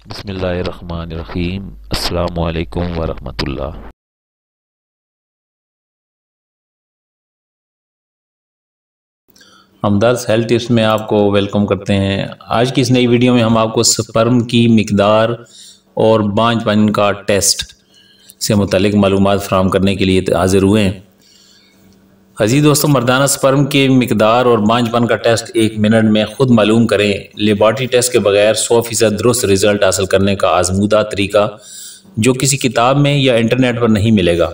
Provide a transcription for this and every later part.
बिस्मिल्लाहिर्रहमानिर्रहीम। अस्सलामु अलैकुम वरहमतुल्लाह। हमदर्द हेल्थ टिप्स में आपको वेलकम करते हैं। आज की इस नई वीडियो में हम आपको स्पर्म की मिकदार और बांझपन का टेस्ट से मुतालिक मालूमात फराहम करने के लिए हाजिर हुए हैं। अजीज दोस्तों, मर्दाना स्पर्म की मिकदार और बांझपन का टेस्ट 1 मिनट में खुद मालूम करें। लेबॉर्ट्री टेस्ट के बगैर 100% दुरुस्त रिजल्ट हासिल करने का आजमूदा तरीका जो किसी किताब में या इंटरनेट पर नहीं मिलेगा।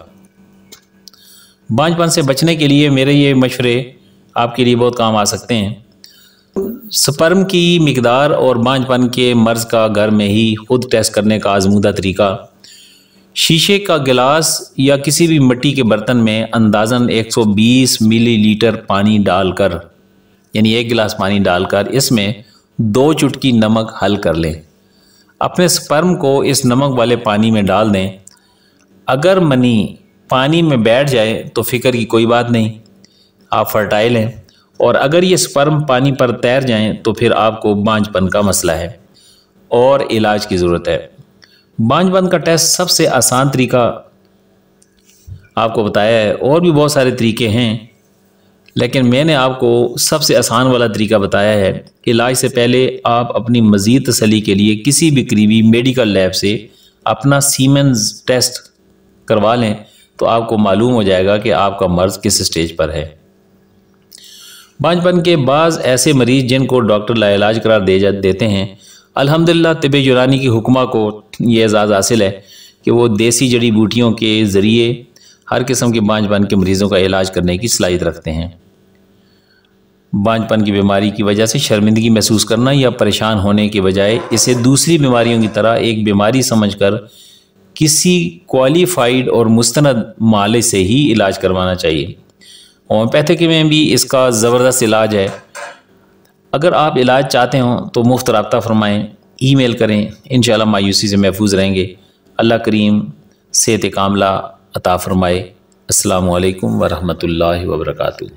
बांझपन से बचने के लिए मेरे ये मशवरे आपके लिए बहुत काम आ सकते हैं। स्पर्म की मिकदार और बांझपन के मर्ज़ का घर में ही खुद टेस्ट करने का आजमूदा तरीका। शीशे का गिलास या किसी भी मिट्टी के बर्तन में अंदाज़न 120 मिलीलीटर पानी डालकर, यानी 1 गिलास पानी डालकर इसमें 2 चुटकी नमक हल कर लें। अपने स्पर्म को इस नमक वाले पानी में डाल दें। अगर मनी पानी में बैठ जाए तो फिक्र की कोई बात नहीं, आप फर्टाइल हैं। और अगर ये स्पर्म पानी पर तैर जाएं तो फिर आपको बांझपन का मसला है और इलाज की ज़रूरत है। बांझपन का टेस्ट सबसे आसान तरीका आपको बताया है, और भी बहुत सारे तरीके हैं, लेकिन मैंने आपको सबसे आसान वाला तरीका बताया है। इलाज से पहले आप अपनी मज़ीद तसल्ली के लिए किसी भी करीबी मेडिकल लैब से अपना सीमेंस टेस्ट करवा लें, तो आपको मालूम हो जाएगा कि आपका मर्ज़ किस स्टेज पर है। बांझपन के बाज़ ऐसे मरीज़ जिनको डॉक्टर लाइलाज करार देते हैं, अल्हम्दुलिल्लाह तिब यूनानी की हुक्मा को ये एजाज़ हासिल है कि वो देसी जड़ी बूटियों के ज़रिए हर किस्म के बांझपन के मरीज़ों का इलाज करने की सलाहियत रखते हैं। बांझपन की बीमारी की वजह से शर्मिंदगी महसूस करना या परेशान होने के बजाय इसे दूसरी बीमारियों की तरह एक बीमारी समझकर किसी क्वालिफाइड और मुस्तनद माले से ही इलाज करवाना चाहिए। होम्योपैथिक में भी इसका ज़बरदस्त इलाज है। अगर आप इलाज चाहते हो तो मुफ्त रब्ता फरमाएँ, ईमेल करें, इंशाअल्लाह मायूसी से महफूज रहेंगे। अल्लाह करीम सेहत कामला अता फरमाए। अस्सलामु अलैकुम वरहमतुल्लाहि वबरकातुहू।